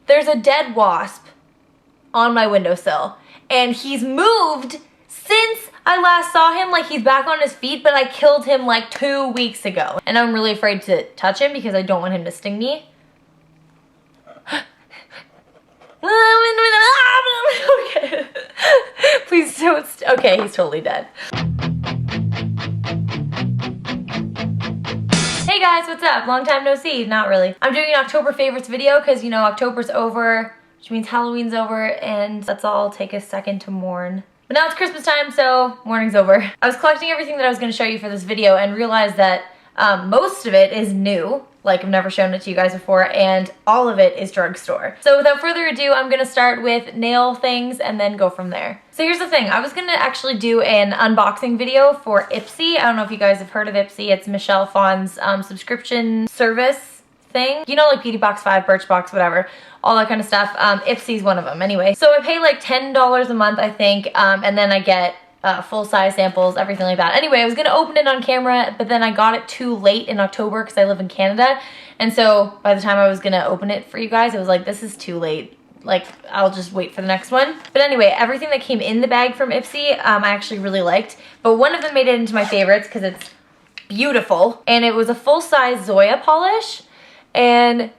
There's a dead wasp on my windowsill, and he's moved since I last saw him. Like, he's back on his feet, but I killed him like 2 weeks ago. And I'm really afraid to touch him because I don't want him to sting me. Okay. Please don't. Okay, he's totally dead. Hey guys, what's up? Long time no see. Not really. I'm doing an October favorites video because, you know, October's over, which means Halloween's over, and let's all take a second to mourn. But now it's Christmas time, so mourning's over. I was collecting everything that I was going to show you for this video and realized that most of it is new. Like, I've never shown it to you guys before, and all of it is drugstore. So without further ado, I'm gonna start with nail things and then go from there. So here's the thing, I was gonna actually do an unboxing video for Ipsy. I don't know if you guys have heard of Ipsy. It's Michelle Phan's subscription service thing. You know, like Beauty Box 5, Birchbox, whatever, all that kind of stuff. Ipsy's one of them anyway. So I pay like $10 a month, I think, and then I get full-size samples, everything like that. Anyway, I was gonna open it on camera, but then I got it too late in October because I live in Canada, and so by the time I was gonna open it for you guys, it was like, this is too late. Like, I'll just wait for the next one. But anyway, everything that came in the bag from Ipsy, I actually really liked, but one of them made it into my favorites because it's beautiful, and it was a full-size Zoya polish, and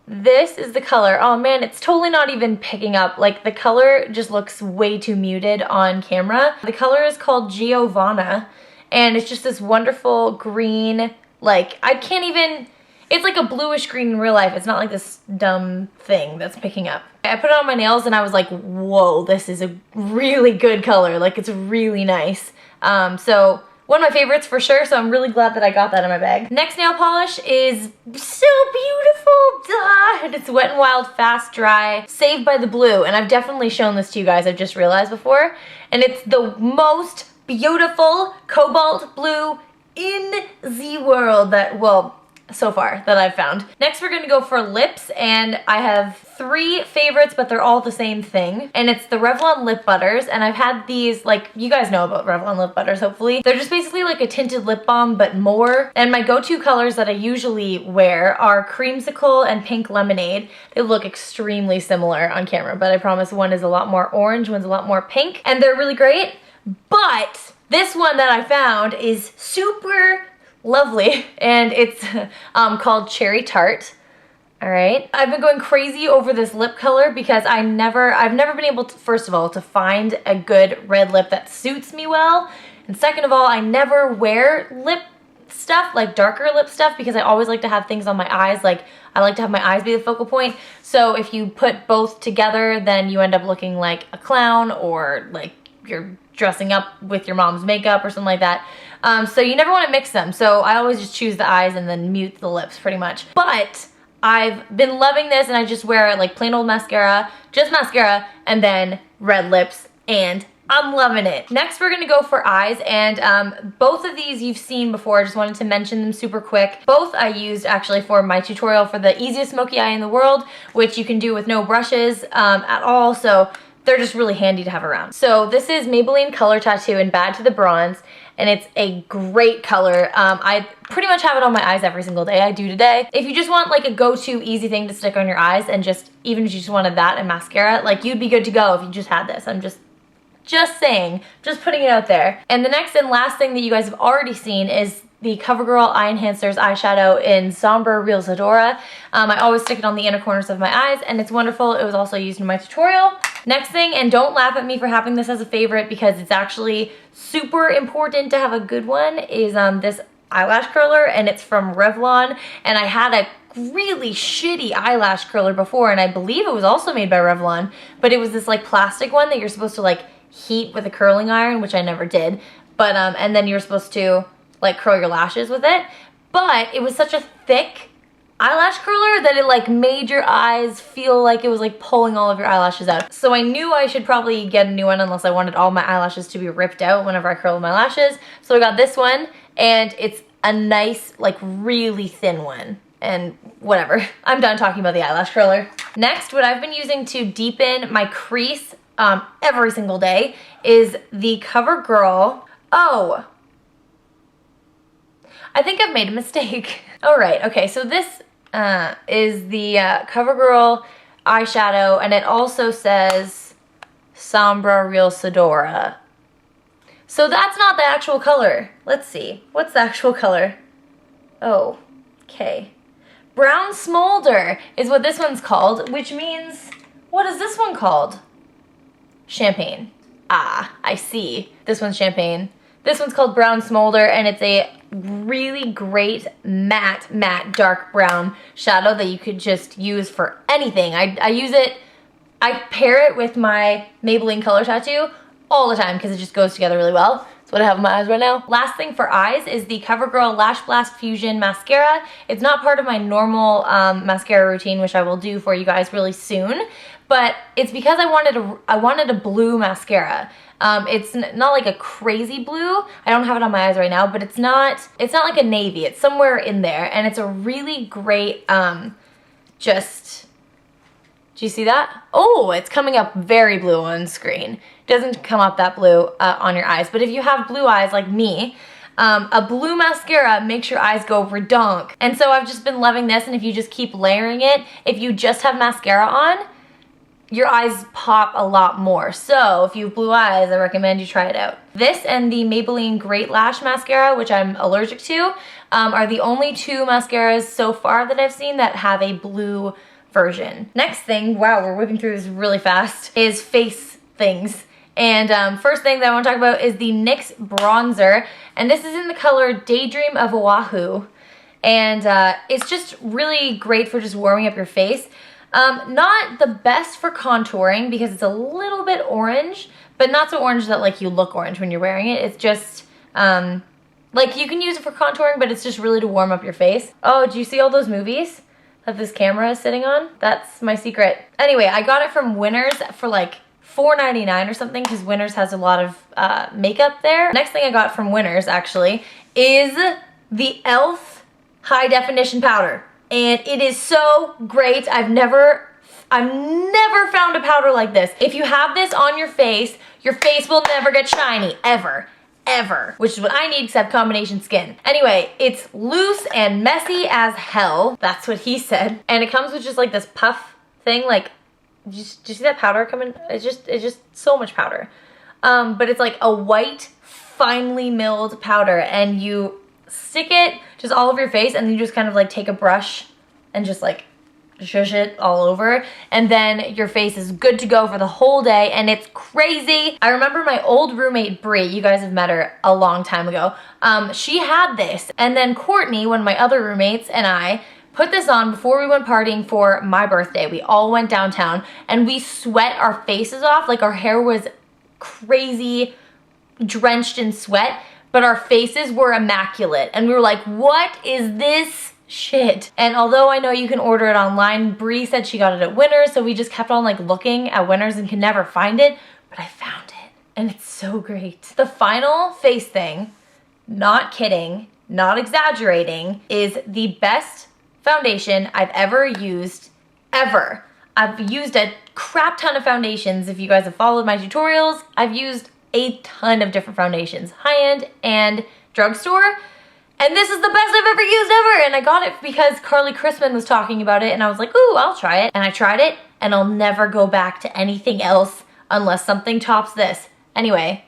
this is the color. Oh man, it's totally not even picking up. Like, the color just looks way too muted on camera. The color is called Giovanna, and it's just this wonderful green, like, I can't even, it's like a bluish green in real life. It's not like this dumb thing that's picking up. I put it on my nails and I was like, whoa, this is a really good color. Like, it's really nice. So one of my favorites for sure, so I'm really glad that I got that in my bag. Next nail polish is so beautiful, duh! It's Wet n Wild Fast Dry, Saved by the Blue, and I've definitely shown this to you guys, I've just realized before, and it's the most beautiful cobalt blue in the world that, well, so far that I've found. Next we're gonna go for lips, and I have 3 favorites, but they're all the same thing, and it's the Revlon lip butters, and I've had these, like, you guys know about Revlon lip butters, hopefully. They're just basically like a tinted lip balm, but more, and my go-to colors that I usually wear are Creamsicle and Pink Lemonade. They look extremely similar on camera, but I promise one is a lot more orange, one's a lot more pink, and they're really great, but this one that I found is super lovely, and it's called Cherry Tart. All right, I've been going crazy over this lip color because I've never been able to, first of all, to find a good red lip that suits me well, and second of all, I never wear lip stuff, like darker lip stuff, because I always like to have things on my eyes. Like, I like to have my eyes be the focal point, so if you put both together, then you end up looking like a clown, or like you're dressing up with your mom's makeup or something like that. So you never want to mix them, so I always just choose the eyes and then mute the lips pretty much. But I've been loving this, and I just wear like plain old mascara, just mascara, and then red lips, and I'm loving it. Next we're gonna go for eyes, and both of these you've seen before. I just wanted to mention them super quick. Both I used actually for my tutorial for the easiest smoky eye in the world, which you can do with no brushes at all, so they're just really handy to have around. So this is Maybelline Color Tattoo in Bad to the Bronze, and it's a great color. I pretty much have it on my eyes every single day. I do today. If you just want like a go-to easy thing to stick on your eyes, and just, even if you just wanted that and mascara, like, you'd be good to go if you just had this. I'm just saying, just putting it out there. And the next and last thing that you guys have already seen is the CoverGirl Eye Enhancers eyeshadow in Sombre Real Zadora. I always stick it on the inner corners of my eyes, and it's wonderful. It was also used in my tutorial. Next thing, and don't laugh at me for having this as a favorite because it's actually super important to have a good one, is this eyelash curler, and it's from Revlon, and I had a really shitty eyelash curler before, and I believe it was also made by Revlon, but it was this like plastic one that you're supposed to like heat with a curling iron, which I never did, but and then you're supposed to like curl your lashes with it, but it was such a thick eyelash curler that it like made your eyes feel like it was like pulling all of your eyelashes out. So I knew I should probably get a new one unless I wanted all my eyelashes to be ripped out whenever I curl my lashes. So I got this one, and it's a nice, like, really thin one. And whatever, I'm done talking about the eyelash curler. Next, what I've been using to deepen my crease every single day is the CoverGirl. Oh, I think I've made a mistake. All right, okay, so this is the CoverGirl eyeshadow, and it also says Sombra Real Sedora. So that's not the actual color. Let's see. What's the actual color? Oh, okay. Brown Smolder is what this one's called, which means, what is this one called? Champagne. Ah, I see. This one's champagne. This one's called Brown Smolder, and it's a really great matte dark brown shadow that you could just use for anything. I use it, I pair it with my Maybelline Color Tattoo all the time because it just goes together really well. That's what I have in my eyes right now. Last thing for eyes is the CoverGirl Lash Blast Fusion Mascara. It's not part of my normal mascara routine, which I will do for you guys really soon, but it's because I wanted a blue mascara. It's not like a crazy blue. I don't have it on my eyes right now, but it's not like a navy. It's somewhere in there, and it's a really great, do you see that? Oh, it's coming up very blue on screen. It doesn't come up that blue on your eyes, but if you have blue eyes like me, a blue mascara makes your eyes go redonk. And so I've just been loving this, and if you just keep layering it, if you just have mascara on, your eyes pop a lot more. So if you have blue eyes, I recommend you try it out. This and the Maybelline Great Lash Mascara, which I'm allergic to, are the only two mascaras so far that I've seen that have a blue version. Next thing, wow, we're whipping through this really fast, is face things. And first thing that I want to talk about is the NYX bronzer, and this is in the color Daydream of Oahu, and it's just really great for just warming up your face. Not the best for contouring because it's a little bit orange, but not so orange that like you look orange when you're wearing it. It's just like you can use it for contouring, but it's just really to warm up your face. Oh, do you see all those movies that this camera is sitting on? That's my secret. Anyway, I got it from Winners for like $4.99 or something because Winners has a lot of makeup there. Next thing I got from Winners actually is the e.l.f. High Definition Powder. And it is so great. I've never found a powder like this. If you have this on your face will never get shiny, ever. Ever, which is what I need except combination skin. Anyway, it's loose and messy as hell. That's what he said. And it comes with just like this puff thing. Like, did you see that powder coming? It's just so much powder. But it's like a white, finely milled powder, and you stick it just all over your face, and then you just kind of like take a brush and just like shush it all over, and then your face is good to go for the whole day, and it's crazy. I remember my old roommate Brie, you guys have met her a long time ago, she had this, and then Courtney, one of my other roommates, and I put this on before we went partying for my birthday. We all went downtown, and we sweat our faces off, like our hair was crazy drenched in sweat, but our faces were immaculate, and we were like, what is this shit? And although I know you can order it online, Brie said she got it at Winners, so we just kept on like looking at Winners and could never find it, but I found it, and it's so great. The final face thing, not kidding, not exaggerating, is the best foundation I've ever used, ever. I've used a crap ton of foundations. If you guys have followed my tutorials, I've used a ton of different foundations, high-end and drugstore. And this is the best I've ever used ever. And I got it because Carly Crispin was talking about it, and I was like, ooh, I'll try it. And I tried it, and I'll never go back to anything else unless something tops this. Anyway,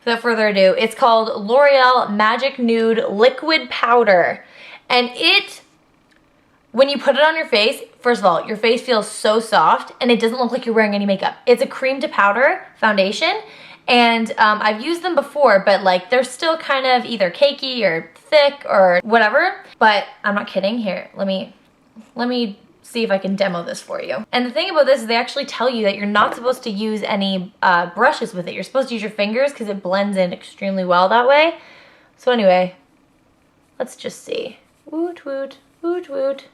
without further ado, it's called L'Oreal Magic Nude Liquid Powder. And it, when you put it on your face, first of all, your face feels so soft, and it doesn't look like you're wearing any makeup. It's a cream to powder foundation. And I've used them before, but like they're still kind of either cakey or thick or whatever. But I'm not kidding. Here, let me see if I can demo this for you. And the thing about this is they actually tell you that you're not supposed to use any brushes with it. You're supposed to use your fingers because it blends in extremely well that way. So anyway, let's just see. Woot woot, woot woot.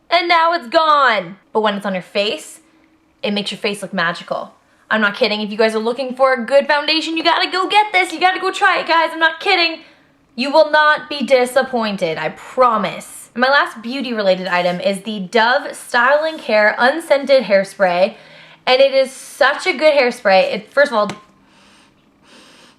And now it's gone. But when it's on your face, it makes your face look magical. I'm not kidding. If you guys are looking for a good foundation, you gotta go get this. You gotta go try it, guys. I'm not kidding. You will not be disappointed, I promise. And my last beauty-related item is the Dove Style & Care Unscented Hairspray. And it is such a good hairspray. It, first of all,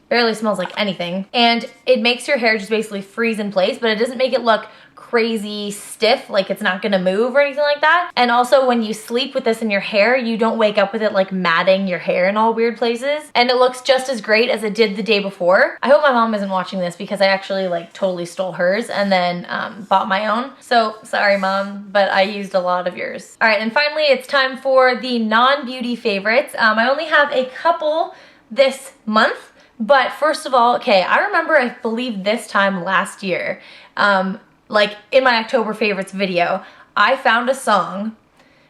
barely smells like anything. And it makes your hair just basically freeze in place, but it doesn't make it look crazy stiff, like it's not gonna move or anything like that. And also when you sleep with this in your hair, you don't wake up with it like matting your hair in all weird places. And it looks just as great as it did the day before. I hope my mom isn't watching this because I actually like totally stole hers and then bought my own. So sorry mom, but I used a lot of yours. All right, and finally it's time for the non-beauty favorites. I only have a couple this month. But first of all, okay, I remember, I believe this time last year, like in my October favorites video, I found a song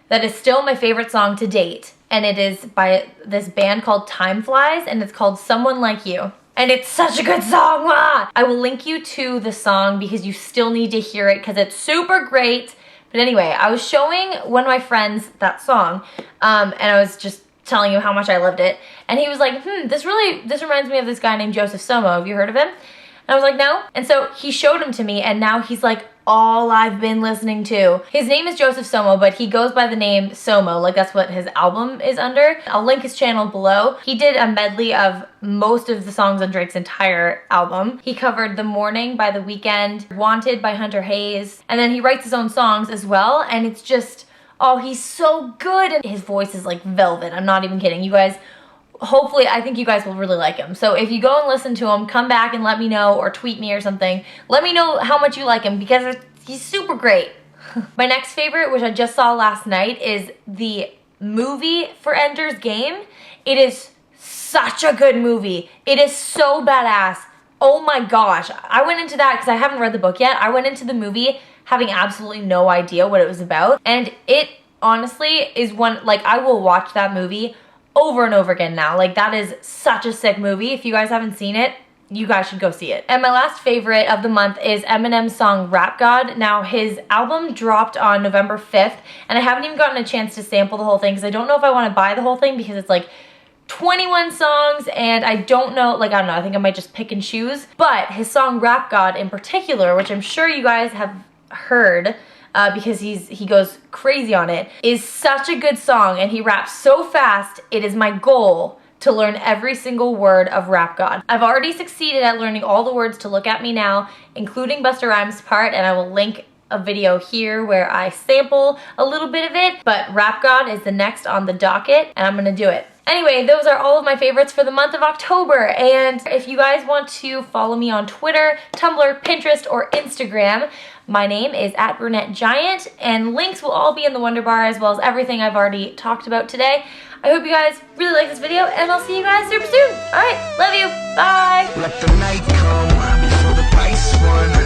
that is still my favorite song to date. And it is by this band called Time Flies, and it's called Someone Like You. And it's such a good song. Ah! I will link you to the song because you still need to hear it because it's super great. But anyway, I was showing one of my friends that song, and I was just telling him how much I loved it. And he was like, this reminds me of this guy named Joseph Somo. Have you heard of him? And I was like, no. And so he showed him to me, and now he's like all I've been listening to. His name is Joseph Somo, but he goes by the name Somo. Like that's what his album is under. I'll link his channel below. He did a medley of most of the songs on Drake's entire album. He covered The Morning by The Weeknd, Wanted by Hunter Hayes, and then he writes his own songs as well, and it's just, oh, he's so good. And his voice is like velvet. I'm not even kidding. You guys, hopefully, I think you guys will really like him. So if you go and listen to him, come back and let me know, or tweet me or something. Let me know how much you like him because he's super great. My next favorite, which I just saw last night, is the movie for Ender's Game. It is such a good movie. It is so badass. Oh my gosh. I went into that because I haven't read the book yet. I went into the movie having absolutely no idea what it was about. And it honestly is one, like I will watch that movie over and over again now. Like that is such a sick movie. If you guys haven't seen it, you guys should go see it. And my last favorite of the month is Eminem's song Rap God. Now his album dropped on November 5th and I haven't even gotten a chance to sample the whole thing because I don't know if I want to buy the whole thing because it's like 21 songs and I don't know, like I don't know, I think I might just pick and choose. But his song Rap God in particular, which I'm sure you guys have heard because he goes crazy on it, is such a good song and he raps so fast. It is my goal to learn every single word of Rap God. I've already succeeded at learning all the words to Look At Me Now, including Busta Rhymes' part, and I will link a video here where I sample a little bit of it, but Rap God is the next on the docket and I'm gonna do it. Anyway, those are all of my favorites for the month of October, and if you guys want to follow me on Twitter, Tumblr, Pinterest, or Instagram, my name is @BrunetteGiant, and links will all be in the Wonder Bar as well as everything I've already talked about today. I hope you guys really like this video, and I'll see you guys super soon. All right, love you, bye. Let the night come before the price run.